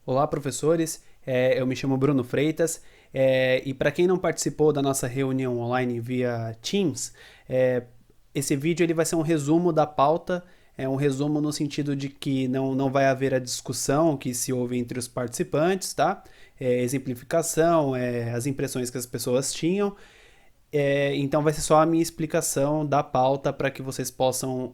Olá, professores. Eu me chamo Bruno Freitas. E para quem não participou da nossa reunião online via Teams, é, esse vídeo ele vai ser um resumo da pauta. É um resumo no sentido de que não vai haver a discussão que se houve entre os participantes, tá? Exemplificação, as impressões que as pessoas tinham. Então vai ser só a minha explicação da pauta para que vocês possam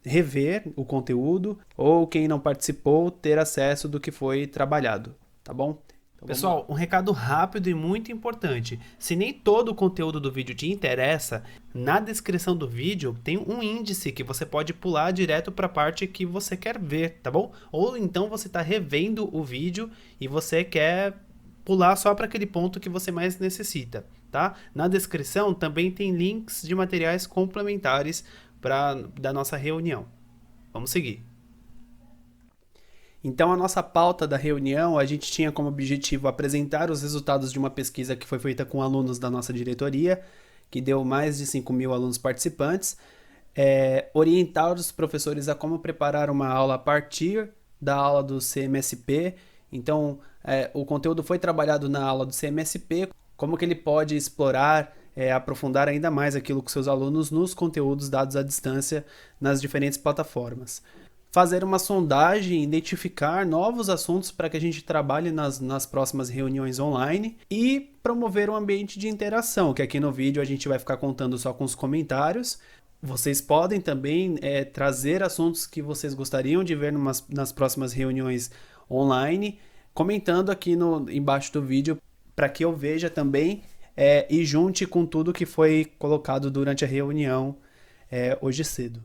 rever o conteúdo, ou quem não participou, ter acesso do que foi trabalhado, tá bom? Então vamos lá. Pessoal, um recado rápido e muito importante. Se nem todo o conteúdo do vídeo te interessa, na descrição do vídeo tem um índice que você pode pular direto para a parte que você quer ver, tá bom? Ou então você está revendo o vídeo e você quer pular só para aquele ponto que você mais necessita, tá? Na descrição também tem links de materiais complementares da nossa reunião. Vamos seguir. Então, a nossa pauta da reunião, a gente tinha como objetivo apresentar os resultados de uma pesquisa que foi feita com alunos da nossa diretoria, que deu mais de 5.000 alunos participantes, orientar os professores a como preparar uma aula a partir da aula do CMSP. Então, o conteúdo foi trabalhado na aula do CMSP, como que ele pode explorar, aprofundar ainda mais aquilo com seus alunos nos conteúdos dados à distância nas diferentes plataformas. Fazer uma sondagem, identificar novos assuntos para que a gente trabalhe nas próximas reuniões online e promover um ambiente de interação, que aqui no vídeo a gente vai ficar contando só com os comentários. Vocês podem também trazer assuntos que vocês gostariam de ver nas próximas reuniões online, comentando aqui embaixo do vídeo para que eu veja também e junte com tudo que foi colocado durante a reunião hoje cedo.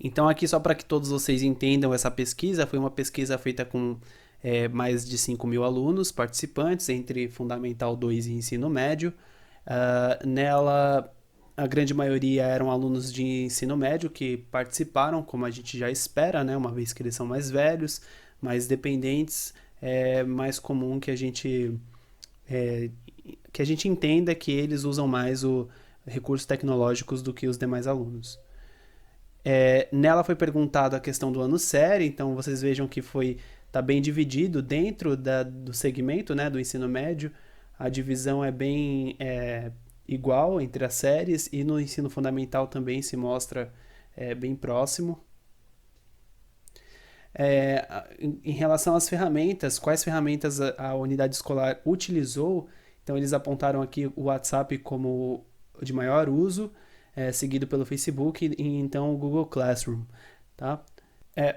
Então, aqui só para que todos vocês entendam essa pesquisa, foi uma pesquisa feita com mais de 5.000 alunos participantes, entre Fundamental 2 e Ensino Médio. Nela, a grande maioria eram alunos de ensino médio que participaram, como a gente já espera, né? Uma vez que eles são mais velhos, mais dependentes, é mais comum que a gente entenda que eles usam mais recursos tecnológicos do que os demais alunos. Nela foi perguntado a questão do ano série, então vocês vejam que tá bem dividido dentro do segmento, né, do ensino médio. A divisão é bem igual entre as séries, e no ensino fundamental também se mostra bem próximo. Em relação às ferramentas, quais ferramentas a unidade escolar utilizou, então eles apontaram aqui o WhatsApp como o de maior uso, seguido pelo Facebook e então o Google Classroom. Tá?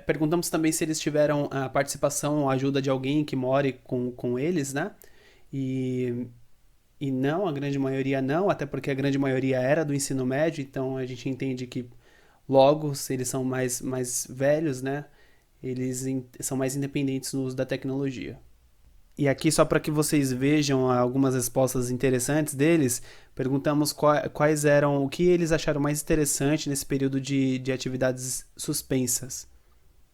Perguntamos também se eles tiveram a participação ou a ajuda de alguém que more com eles, né? E não, a grande maioria não, até porque a grande maioria era do ensino médio, então a gente entende que logo, se eles são mais velhos, né? Eles são mais independentes no uso da tecnologia. E aqui, só para que vocês vejam algumas respostas interessantes deles, perguntamos quais eram, o que eles acharam mais interessante nesse período de atividades suspensas.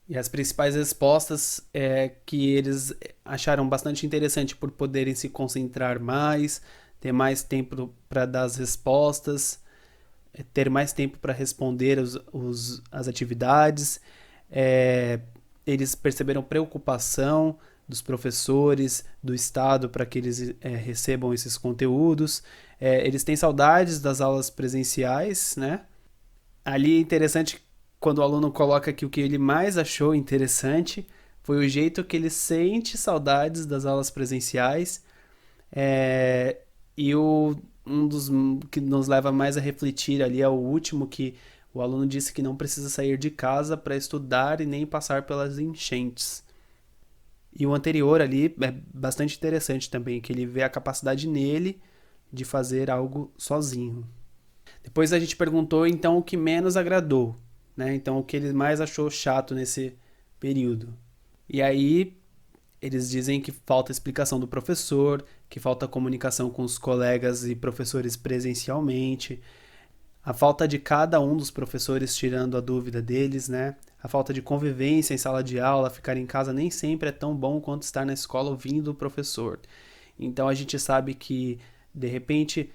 E as principais respostas é que eles acharam bastante interessante por poderem se concentrar mais, ter mais tempo para dar as respostas, ter mais tempo para responder as atividades. Eles perceberam preocupação dos professores, do Estado, para que eles recebam esses conteúdos. Eles têm saudades das aulas presenciais, né? Ali é interessante quando o aluno coloca que o que ele mais achou interessante foi o jeito que ele sente saudades das aulas presenciais. E um dos que nos leva mais a refletir ali é o último, que o aluno disse que não precisa sair de casa para estudar e nem passar pelas enchentes. E o anterior ali é bastante interessante também, que ele vê a capacidade nele de fazer algo sozinho. Depois a gente perguntou então o que menos agradou, né? Então o que ele mais achou chato nesse período. E aí eles dizem que falta explicação do professor, que falta comunicação com os colegas e professores presencialmente, a falta de cada um dos professores tirando a dúvida deles, né? A falta de convivência em sala de aula, ficar em casa nem sempre é tão bom quanto estar na escola ouvindo o professor. Então a gente sabe que, de repente,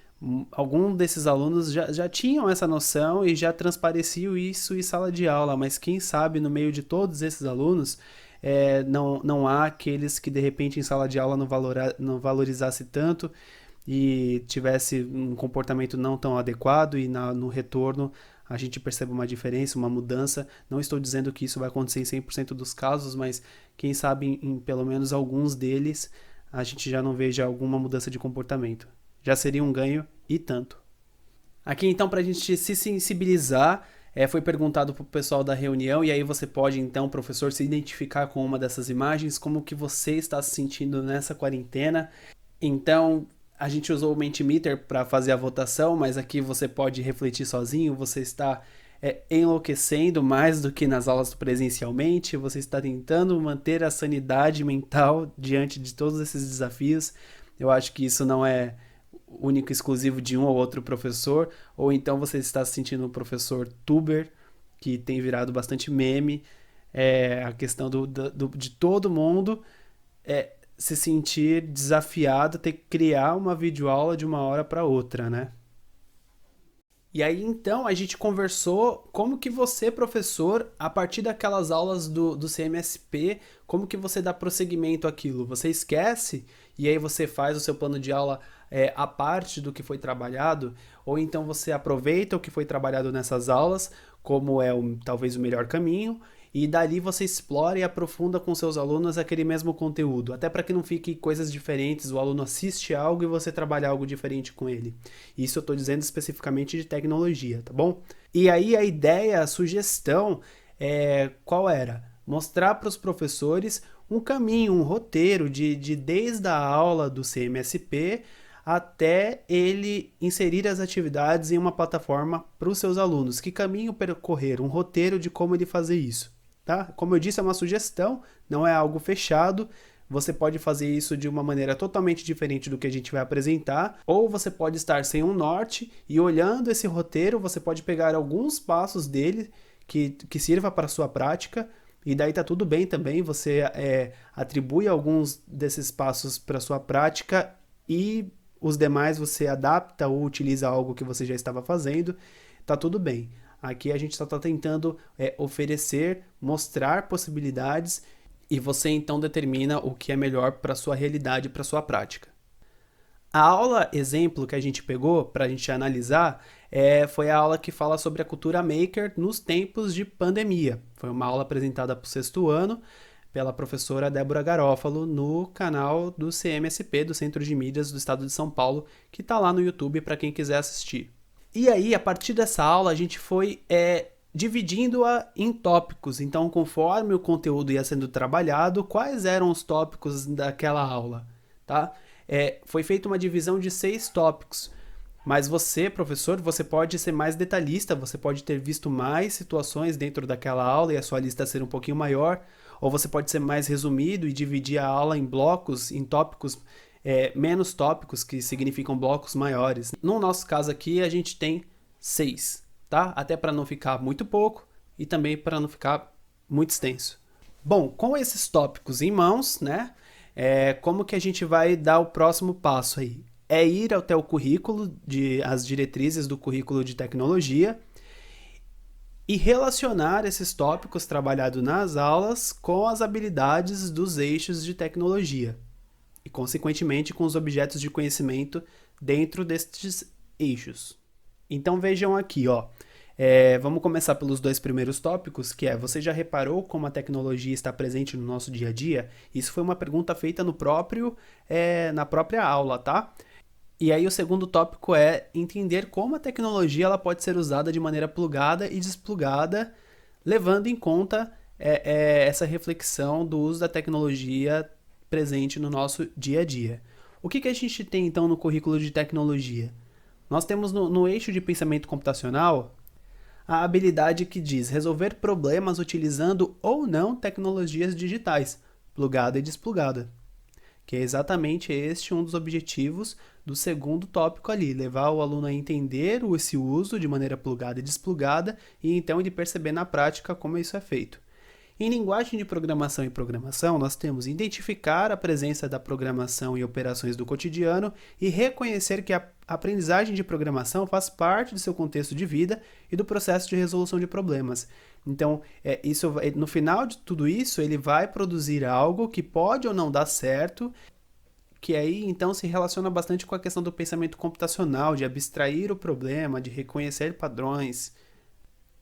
algum desses alunos já tinham essa noção e já transpareciam isso em sala de aula, mas quem sabe no meio de todos esses alunos não há aqueles que de repente em sala de aula não valorizasse tanto e tivesse um comportamento não tão adequado e no retorno a gente percebe uma diferença, uma mudança. Não estou dizendo que isso vai acontecer em 100% dos casos, mas quem sabe em pelo menos alguns deles a gente já não veja alguma mudança de comportamento. Já seria um ganho e tanto. Aqui então, para a gente se sensibilizar, foi perguntado para o pessoal da reunião, e aí você pode então, professor, se identificar com uma dessas imagens, como que você está se sentindo nessa quarentena. Então, a gente usou o Mentimeter para fazer a votação, mas aqui você pode refletir sozinho, você está enlouquecendo mais do que nas aulas presencialmente, você está tentando manter a sanidade mental diante de todos esses desafios. Eu acho que isso não é único, exclusivo de um ou outro professor, ou então você está se sentindo um professor tuber, que tem virado bastante meme, a questão de todo mundo se sentir desafiado, ter que criar uma videoaula de uma hora para outra, né? E aí, então, a gente conversou como que você, professor, a partir daquelas aulas do CMSP, como que você dá prosseguimento àquilo? Você esquece e aí você faz o seu plano de aula a parte do que foi trabalhado? Ou então você aproveita o que foi trabalhado nessas aulas, como talvez o melhor caminho, e dali você explora e aprofunda com seus alunos aquele mesmo conteúdo, até para que não fique coisas diferentes, o aluno assiste algo e você trabalha algo diferente com ele. Isso eu estou dizendo especificamente de tecnologia, tá bom? E aí a ideia, a sugestão, qual era? Mostrar para os professores um caminho, um roteiro de desde a aula do CMSP até ele inserir as atividades em uma plataforma para os seus alunos. Que caminho percorrer? Um roteiro de como ele fazer isso. Tá? Como eu disse, é uma sugestão, não é algo fechado. Você pode fazer isso de uma maneira totalmente diferente do que a gente vai apresentar, ou você pode estar sem um norte e olhando esse roteiro, você pode pegar alguns passos dele que sirva para a sua prática, e daí tá tudo bem também, você atribui alguns desses passos para a sua prática e os demais você adapta ou utiliza algo que você já estava fazendo, tá tudo bem. Aqui a gente só está tentando oferecer, mostrar possibilidades e você então determina o que é melhor para a sua realidade, para a sua prática. A aula exemplo que a gente pegou para a gente analisar foi a aula que fala sobre a cultura maker nos tempos de pandemia. Foi uma aula apresentada para o 6º ano pela professora Débora Garófalo no canal do CMSP, do Centro de Mídias do Estado de São Paulo, que está lá no YouTube para quem quiser assistir. E aí, a partir dessa aula, a gente foi dividindo-a em tópicos. Então, conforme o conteúdo ia sendo trabalhado, quais eram os tópicos daquela aula, tá? Foi feita uma divisão de 6 tópicos. Mas você, professor, você pode ser mais detalhista, você pode ter visto mais situações dentro daquela aula e a sua lista ser um pouquinho maior, ou você pode ser mais resumido e dividir a aula em blocos, em tópicos menos tópicos, que significam blocos maiores. No nosso caso aqui, a gente tem 6, tá? Até para não ficar muito pouco e também para não ficar muito extenso. Bom, com esses tópicos em mãos, né? Como que a gente vai dar o próximo passo aí? É ir até o currículo, as diretrizes do currículo de tecnologia e relacionar esses tópicos trabalhados nas aulas com as habilidades dos eixos de tecnologia. E, consequentemente, com os objetos de conhecimento dentro destes eixos. Então, vejam aqui, ó. Vamos começar pelos 2 primeiros tópicos, que você já reparou como a tecnologia está presente no nosso dia a dia? Isso foi uma pergunta feita na própria aula, tá? E aí o segundo tópico é entender como a tecnologia ela pode ser usada de maneira plugada e desplugada, levando em conta essa reflexão do uso da tecnologia presente no nosso dia a dia. O que a gente tem então no currículo de tecnologia? Nós temos no eixo de pensamento computacional a habilidade que diz resolver problemas utilizando ou não tecnologias digitais, plugada e desplugada. Que é exatamente um dos objetivos do segundo tópico ali, levar o aluno a entender esse uso de maneira plugada e desplugada e então ele perceber na prática como isso é feito. Em linguagem de programação e programação, nós temos identificar a presença da programação em operações do cotidiano e reconhecer que a aprendizagem de programação faz parte do seu contexto de vida e do processo de resolução de problemas. Então, no final de tudo isso, ele vai produzir algo que pode ou não dar certo, que aí então se relaciona bastante com a questão do pensamento computacional, de abstrair o problema, de reconhecer padrões.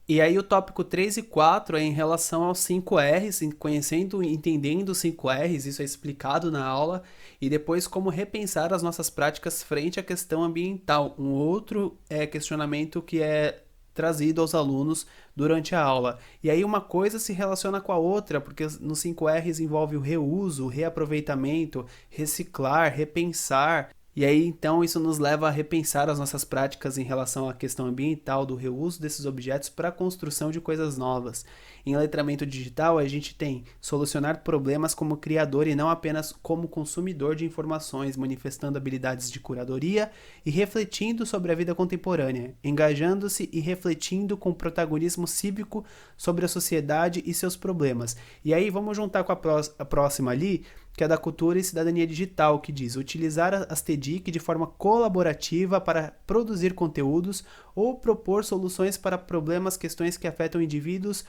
E aí o tópico 3 e 4 é em relação aos 5Rs, conhecendo e entendendo os 5Rs, isso é explicado na aula, e depois como repensar as nossas práticas frente à questão ambiental, um outro questionamento que é trazido aos alunos durante a aula. E aí uma coisa se relaciona com a outra, porque nos 5Rs envolve o reuso, o reaproveitamento, reciclar, repensar. E aí, então, isso nos leva a repensar as nossas práticas em relação à questão ambiental, do reuso desses objetos para a construção de coisas novas. Em letramento digital, a gente tem solucionar problemas como criador e não apenas como consumidor de informações, manifestando habilidades de curadoria e refletindo sobre a vida contemporânea, engajando-se e refletindo com protagonismo cívico sobre a sociedade e seus problemas. E aí, vamos juntar com a próxima ali, que é da Cultura e Cidadania Digital, que diz utilizar as TDIC de forma colaborativa para produzir conteúdos ou propor soluções para problemas, questões que afetam indivíduos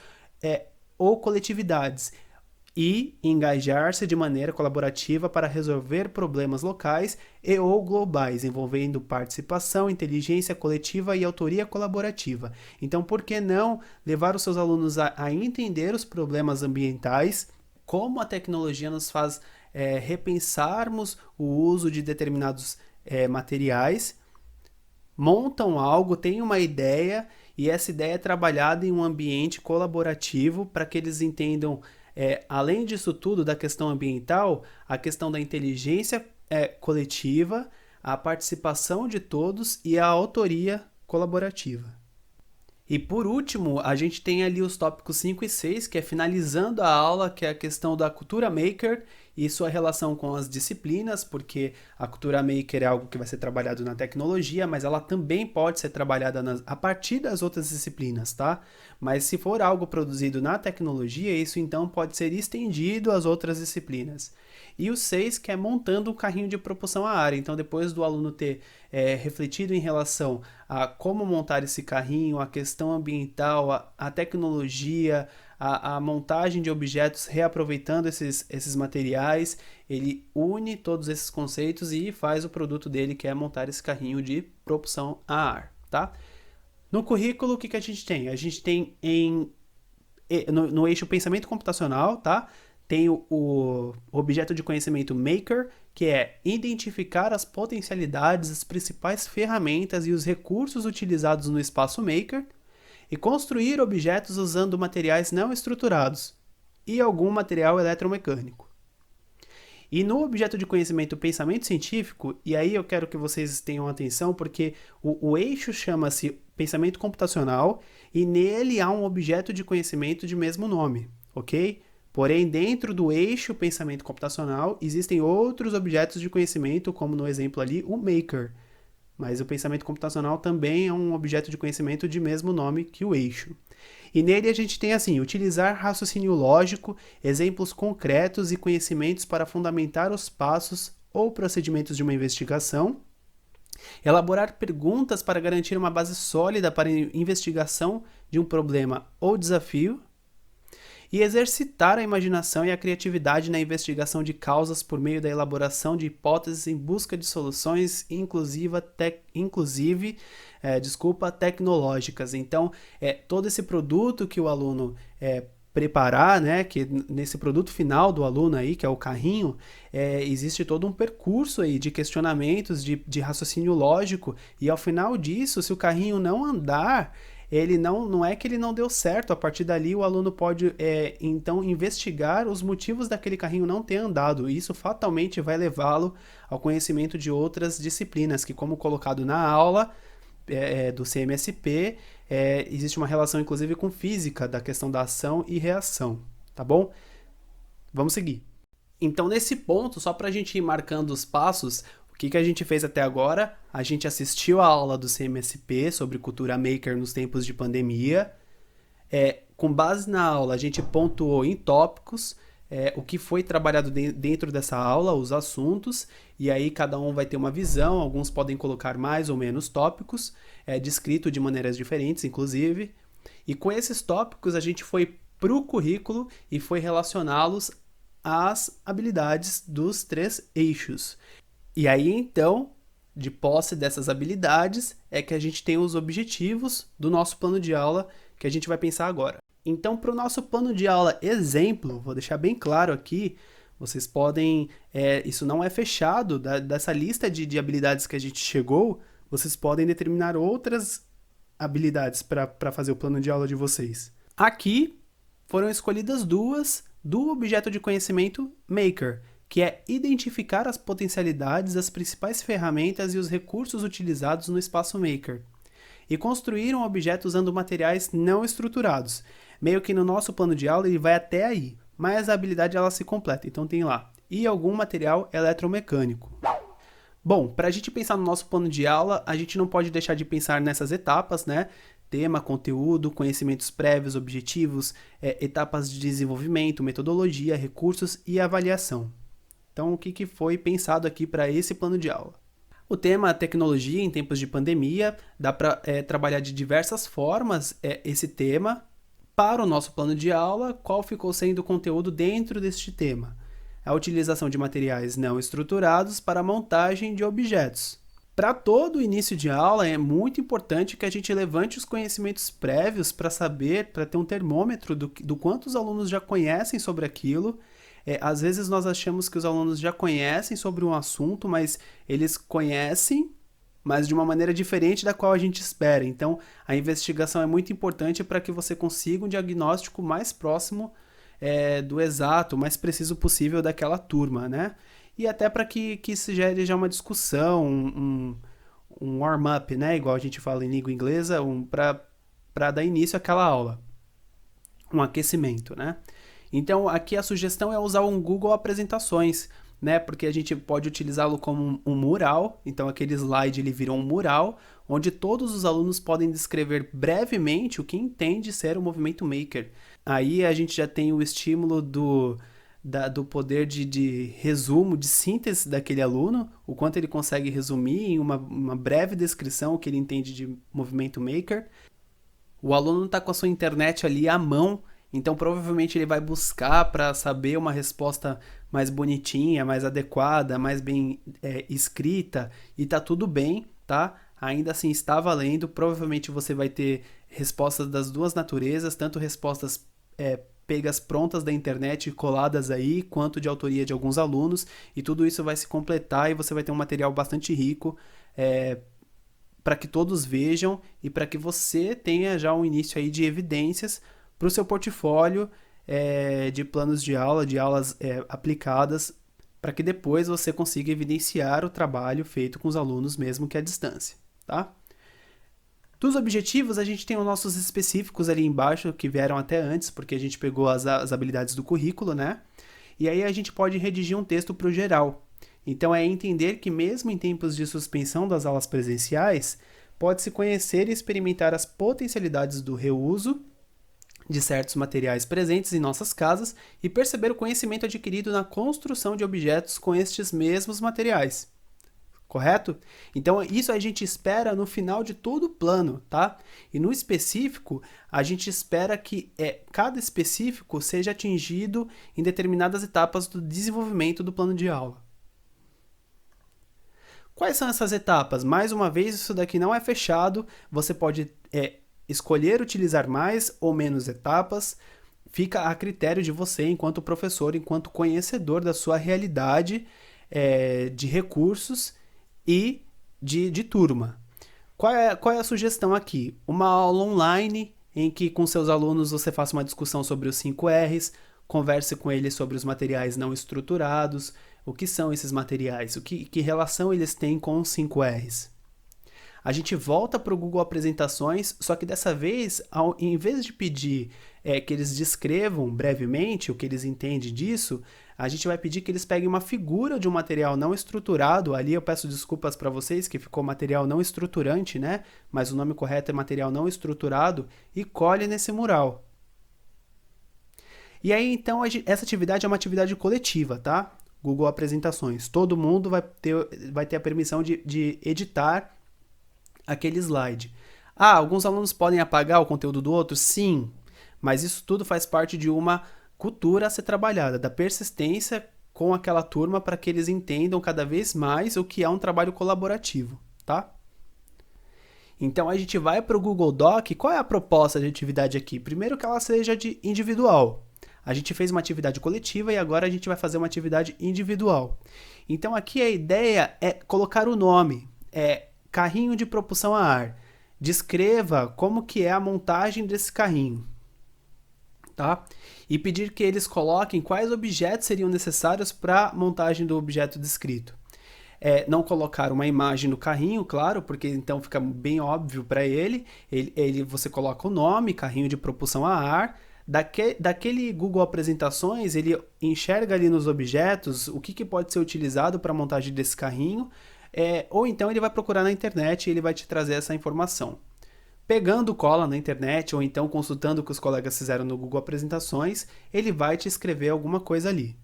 ou coletividades, e engajar-se de maneira colaborativa para resolver problemas locais e ou globais, envolvendo participação, inteligência coletiva e autoria colaborativa. Então, por que não levar os seus alunos a entender os problemas ambientais, como a tecnologia nos faz repensarmos o uso de determinados materiais, montam algo, têm uma ideia, e essa ideia é trabalhada em um ambiente colaborativo para que eles entendam, além disso tudo, da questão ambiental, a questão da inteligência coletiva, a participação de todos e a autoria colaborativa. E por último, a gente tem ali os tópicos 5 e 6, que é finalizando a aula, que é a questão da cultura maker e sua relação com as disciplinas, porque a cultura maker é algo que vai ser trabalhado na tecnologia, mas ela também pode ser trabalhada a partir das outras disciplinas, tá? Mas se for algo produzido na tecnologia, isso então pode ser estendido às outras disciplinas. E o 6, que é montando um carrinho de propulsão à área. Então, depois do aluno ter refletido em relação a como montar esse carrinho, a questão ambiental, a tecnologia, a montagem de objetos reaproveitando esses materiais, ele une todos esses conceitos e faz o produto dele, que é montar esse carrinho de propulsão a ar, tá? No currículo, o que a gente tem? A gente tem no eixo pensamento computacional, tá? Tem o objeto de conhecimento Maker, que é identificar as potencialidades, as principais ferramentas e os recursos utilizados no espaço Maker, e construir objetos usando materiais não estruturados e algum material eletromecânico. E no objeto de conhecimento pensamento científico, e aí eu quero que vocês tenham atenção, porque o eixo chama-se pensamento computacional e nele há um objeto de conhecimento de mesmo nome, ok? Porém, dentro do eixo pensamento computacional, existem outros objetos de conhecimento, como no exemplo ali, o Maker. Mas o pensamento computacional também é um objeto de conhecimento de mesmo nome que o eixo. E nele a gente tem assim, utilizar raciocínio lógico, exemplos concretos e conhecimentos para fundamentar os passos ou procedimentos de uma investigação, elaborar perguntas para garantir uma base sólida para a investigação de um problema ou desafio, e exercitar a imaginação e a criatividade na investigação de causas por meio da elaboração de hipóteses em busca de soluções tecnológicas. Então, todo esse produto que o aluno preparar, né, que nesse produto final do aluno aí, que é o carrinho, existe todo um percurso aí de questionamentos, de raciocínio lógico, e ao final disso, se o carrinho não andar, ele não é que ele não deu certo. A partir dali o aluno pode então investigar os motivos daquele carrinho não ter andado, e isso fatalmente vai levá-lo ao conhecimento de outras disciplinas, que, como colocado na aula do CMSP, existe uma relação inclusive com física, da questão da ação e reação, tá bom? Vamos seguir. Então, nesse ponto, só para a gente ir marcando os passos, o que a gente fez até agora? A gente assistiu a aula do CMSP sobre cultura maker nos tempos de pandemia. Com base na aula, a gente pontuou em tópicos o que foi trabalhado dentro dessa aula, os assuntos, e aí cada um vai ter uma visão, alguns podem colocar mais ou menos tópicos, descrito de maneiras diferentes, inclusive. E com esses tópicos a gente foi para o currículo e foi relacioná-los às habilidades dos 3 eixos. E aí então, de posse dessas habilidades, é que a gente tem os objetivos do nosso plano de aula que a gente vai pensar agora. Então, para o nosso plano de aula exemplo, vou deixar bem claro aqui, vocês podem, isso não é fechado, dessa lista de habilidades que a gente chegou, vocês podem determinar outras habilidades para fazer o plano de aula de vocês. Aqui foram escolhidas 2 do objeto de conhecimento Maker, que é identificar as potencialidades, as principais ferramentas e os recursos utilizados no espaço Maker, e construir um objeto usando materiais não estruturados. Meio que no nosso plano de aula ele vai até aí, mas a habilidade ela se completa, então tem lá, e algum material eletromecânico. Bom, para a gente pensar no nosso plano de aula, a gente não pode deixar de pensar nessas etapas, né? Tema, conteúdo, conhecimentos prévios, objetivos, etapas de desenvolvimento, metodologia, recursos e avaliação. Então, o que foi pensado aqui para esse plano de aula? O tema tecnologia em tempos de pandemia, dá para trabalhar de diversas formas esse tema. Para o nosso plano de aula, qual ficou sendo o conteúdo dentro deste tema? A utilização de materiais não estruturados para a montagem de objetos. Para todo início de aula, é muito importante que a gente levante os conhecimentos prévios para saber, para ter um termômetro do quanto os alunos já conhecem sobre aquilo. Às vezes nós achamos que os alunos já conhecem sobre um assunto, mas eles conhecem, mas de uma maneira diferente da qual a gente espera. Então, a investigação é muito importante para que você consiga um diagnóstico mais próximo do exato, mais preciso possível daquela turma, né? E até para que se gere já uma discussão, um warm-up, né? Igual a gente fala em língua inglesa, para dar início àquela aula. Um aquecimento, né? Então, aqui a sugestão é usar um Google Apresentações, né? Porque a gente pode utilizá-lo como um mural. Então, aquele slide ele virou um mural, onde todos os alunos podem descrever brevemente o que entende ser o movimento maker. Aí a gente já tem o estímulo do poder de resumo, de síntese daquele aluno, o quanto ele consegue resumir em uma breve descrição o que ele entende de movimento maker. O aluno está com a sua internet ali à mão, então provavelmente ele vai buscar para saber uma resposta mais bonitinha, mais adequada, mais bem escrita, e tá tudo bem, tá? Ainda assim está valendo, provavelmente você vai ter respostas das duas naturezas, tanto respostas pegas prontas da internet, coladas aí, quanto de autoria de alguns alunos, e tudo isso vai se completar e você vai ter um material bastante rico para que todos vejam e para que você tenha já um início aí de evidências para o seu portfólio de planos de aula, de aulas aplicadas, para que depois você consiga evidenciar o trabalho feito com os alunos mesmo que à distância, tá? Dos objetivos, a gente tem os nossos específicos ali embaixo, que vieram até antes, porque a gente pegou as habilidades do currículo, né? E aí a gente pode redigir um texto para o geral. Então, é entender que mesmo em tempos de suspensão das aulas presenciais, pode-se conhecer e experimentar as potencialidades do reuso de certos materiais presentes em nossas casas e perceber o conhecimento adquirido na construção de objetos com estes mesmos materiais. Correto? Então, isso a gente espera no final de todo o plano, tá? E no específico, a gente espera que cada específico seja atingido em determinadas etapas do desenvolvimento do plano de aula. Quais são essas etapas? Mais uma vez, isso daqui não é fechado, você pode escolher utilizar mais ou menos etapas, fica a critério de você enquanto professor, enquanto conhecedor da sua realidade de recursos e de turma. Qual é a sugestão aqui? Uma aula online em que com seus alunos você faça uma discussão sobre os 5 R's, converse com eles sobre os materiais não estruturados, o que são esses materiais, que relação eles têm com os 5 R's. A gente volta para o Google Apresentações, só que dessa vez, em vez de pedir que eles descrevam brevemente o que eles entendem disso, a gente vai pedir que eles peguem uma figura de um material não estruturado. Ali eu peço desculpas para vocês que ficou material não estruturante, né? Mas o nome correto é material não estruturado, e colhe nesse mural. E aí, então, essa atividade é uma atividade coletiva, tá? Google Apresentações. Todo mundo vai ter a permissão de editar aquele slide. Ah, alguns alunos podem apagar o conteúdo do outro? Sim, mas isso tudo faz parte de uma cultura a ser trabalhada, da persistência com aquela turma para que eles entendam cada vez mais o que é um trabalho colaborativo, tá? Então a gente vai para o Google Doc. Qual é a proposta de atividade aqui? Primeiro que ela seja de individual. A gente fez uma atividade coletiva e agora a gente vai fazer uma atividade individual. Então aqui a ideia é colocar o nome, carrinho de propulsão a ar. Descreva como que é a montagem desse carrinho, tá? E pedir que eles coloquem quais objetos seriam necessários para a montagem do objeto descrito. Não colocar uma imagem no carrinho, claro, porque então fica bem óbvio para ele. Você coloca o nome, carrinho de propulsão a ar. Daquele Google Apresentações, ele enxerga ali nos objetos o que pode ser utilizado para a montagem desse carrinho, ou então ele vai procurar na internet e ele vai te trazer essa informação. Pegando cola na internet ou então consultando o que os colegas fizeram no Google Apresentações, ele vai te escrever alguma coisa ali.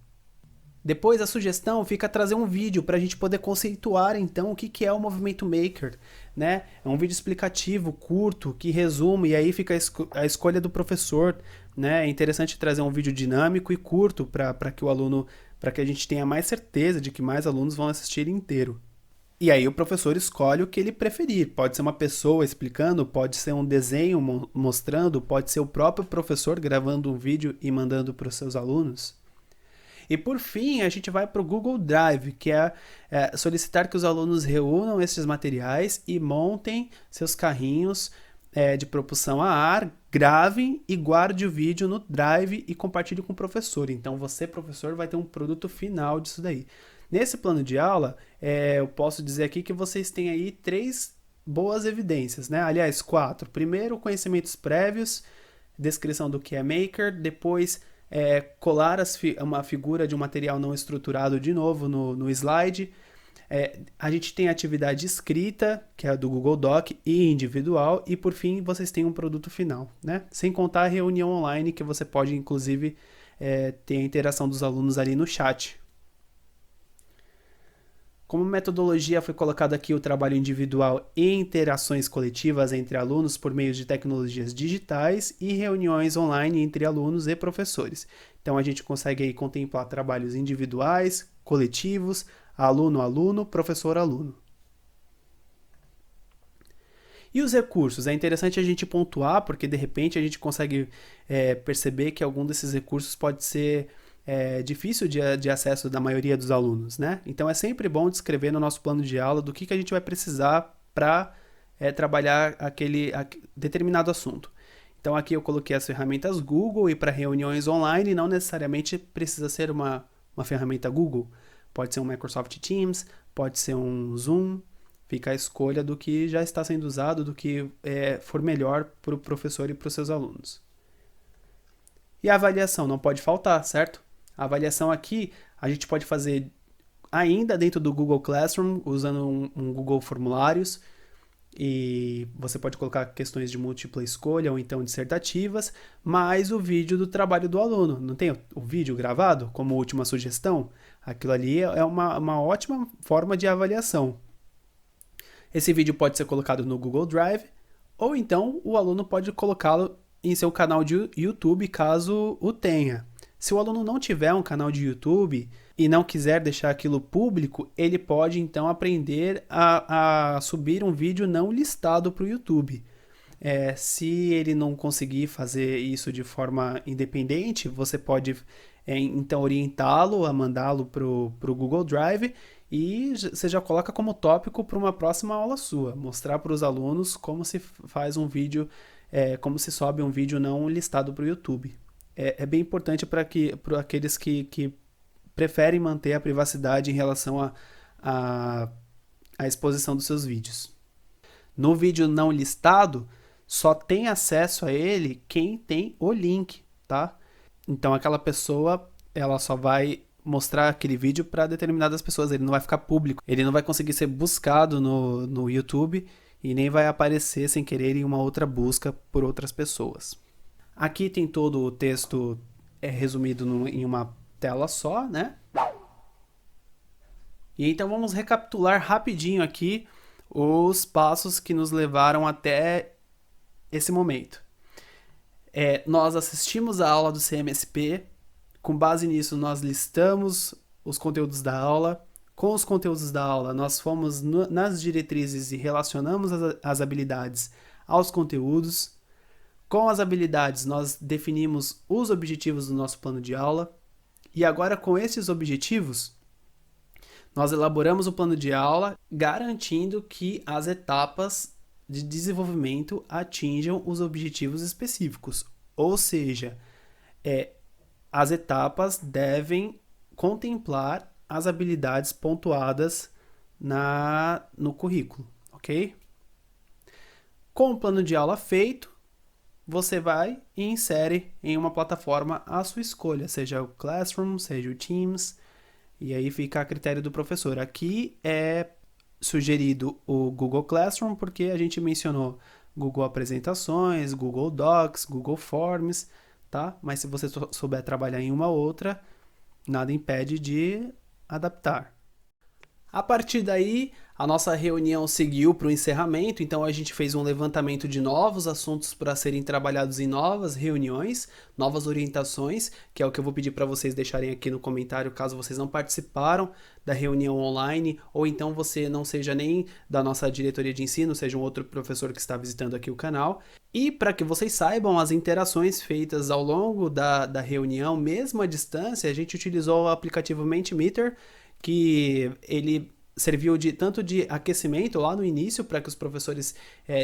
Depois a sugestão fica trazer um vídeo para a gente poder conceituar então o que é o movimento maker, né? É um vídeo explicativo, curto, que resume, e aí fica a escolha do professor, né? É interessante trazer um vídeo dinâmico e curto para que a gente tenha mais certeza de que mais alunos vão assistir inteiro. E aí o professor escolhe o que ele preferir. Pode ser uma pessoa explicando, pode ser um desenho mostrando, pode ser o próprio professor gravando um vídeo e mandando para os seus alunos. E por fim, a gente vai para o Google Drive, que é solicitar que os alunos reúnam esses materiais e montem seus carrinhos de propulsão a ar, gravem e guarde o vídeo no Drive e compartilhe com o professor. Então você, professor, vai ter um produto final disso daí. Nesse plano de aula, eu posso dizer aqui que vocês têm aí 3 boas evidências, né? Aliás, 4. Primeiro, conhecimentos prévios, descrição do que é Maker, depois colar uma figura de um material não estruturado de novo no slide. A gente tem a atividade escrita, que é a do Google Doc, e individual, e por fim vocês têm um produto final, né? Sem contar a reunião online, que você pode inclusive ter a interação dos alunos ali no chat. Como metodologia foi colocado aqui o trabalho individual e interações coletivas entre alunos por meio de tecnologias digitais e reuniões online entre alunos e professores. Então a gente consegue aí contemplar trabalhos individuais, coletivos, aluno-aluno, professor-aluno. E os recursos? É interessante a gente pontuar, porque de repente a gente consegue perceber que algum desses recursos pode ser difícil de acesso da maioria dos alunos, né? Então é sempre bom descrever no nosso plano de aula do que a gente vai precisar para trabalhar aquele determinado assunto. Então aqui eu coloquei as ferramentas Google, e para reuniões online não necessariamente precisa ser uma ferramenta Google. Pode ser um Microsoft Teams, pode ser um Zoom, fica a escolha do que já está sendo usado, do que for melhor para o professor e para os seus alunos. E a avaliação não pode faltar, certo? A avaliação aqui a gente pode fazer ainda dentro do Google Classroom, usando um Google Formulários, e você pode colocar questões de múltipla escolha ou então dissertativas, mais o vídeo do trabalho do aluno. Não tem o vídeo gravado como última sugestão? Aquilo ali é uma ótima forma de avaliação. Esse vídeo pode ser colocado no Google Drive, ou então o aluno pode colocá-lo em seu canal de YouTube, caso o tenha. Se o aluno não tiver um canal de YouTube e não quiser deixar aquilo público, ele pode então aprender a subir um vídeo não listado para o YouTube. Se ele não conseguir fazer isso de forma independente, você pode então orientá-lo a mandá-lo para o Google Drive, e você já coloca como tópico para uma próxima aula sua, mostrar para os alunos como se faz um vídeo, como se sobe um vídeo não listado para o YouTube. É bem importante para aqueles que preferem manter a privacidade em relação à exposição dos seus vídeos. No vídeo não listado, só tem acesso a ele quem tem o link, tá? Então aquela pessoa, ela só vai mostrar aquele vídeo para determinadas pessoas, ele não vai ficar público, ele não vai conseguir ser buscado no YouTube e nem vai aparecer sem querer em uma outra busca por outras pessoas. Aqui tem todo o texto resumido em uma tela só, né? E então vamos recapitular rapidinho aqui os passos que nos levaram até esse momento. Nós assistimos a aula do CMSP, com base nisso nós listamos os conteúdos da aula. Com os conteúdos da aula, nós fomos nas diretrizes e relacionamos as habilidades aos conteúdos. Com as habilidades, nós definimos os objetivos do nosso plano de aula. E agora, com esses objetivos, nós elaboramos o plano de aula, garantindo que as etapas de desenvolvimento atinjam os objetivos específicos. Ou seja, as etapas devem contemplar as habilidades pontuadas no currículo, ok? Com o plano de aula feito, você vai e insere em uma plataforma à sua escolha, seja o Classroom, seja o Teams, e aí fica a critério do professor. Aqui é sugerido o Google Classroom, porque a gente mencionou Google Apresentações, Google Docs, Google Forms, tá? Mas se você souber trabalhar em uma outra, nada impede de adaptar. A partir daí, a nossa reunião seguiu para o encerramento, então a gente fez um levantamento de novos assuntos para serem trabalhados em novas reuniões, novas orientações, que é o que eu vou pedir para vocês deixarem aqui no comentário caso vocês não participaram da reunião online, ou então você não seja nem da nossa diretoria de ensino, seja um outro professor que está visitando aqui o canal. E para que vocês saibam, as interações feitas ao longo da reunião, mesmo à distância, a gente utilizou o aplicativo Mentimeter, que ele serviu tanto de aquecimento lá no início, para que os professores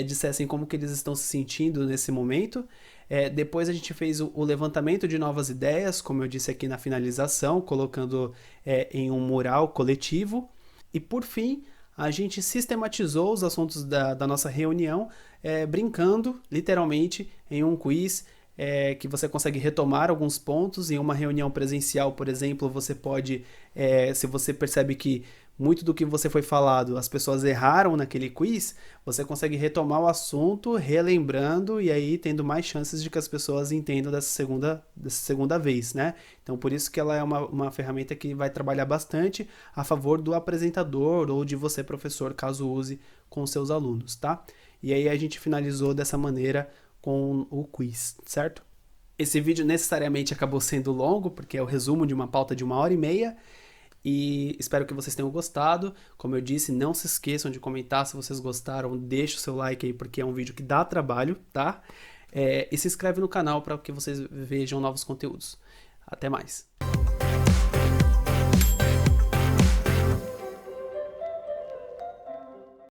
dissessem como que eles estão se sentindo nesse momento. Depois a gente fez o levantamento de novas ideias, como eu disse aqui na finalização, colocando em um mural coletivo. E por fim, a gente sistematizou os assuntos da nossa reunião, brincando, literalmente, em um quiz, que você consegue retomar alguns pontos. Em uma reunião presencial, por exemplo, você pode, se você percebe que muito do que você foi falado, as pessoas erraram naquele quiz, você consegue retomar o assunto, relembrando, e aí tendo mais chances de que as pessoas entendam dessa segunda vez, né? Então, por isso que ela é uma ferramenta que vai trabalhar bastante a favor do apresentador ou de você, professor, caso use com seus alunos, tá? E aí a gente finalizou dessa maneira com o quiz, certo? Esse vídeo necessariamente acabou sendo longo, porque é o resumo de uma pauta de 1h30, e espero que vocês tenham gostado. Como eu disse, não se esqueçam de comentar se vocês gostaram, deixa o seu like aí, porque é um vídeo que dá trabalho, tá? E se inscreve no canal para que vocês vejam novos conteúdos. Até mais!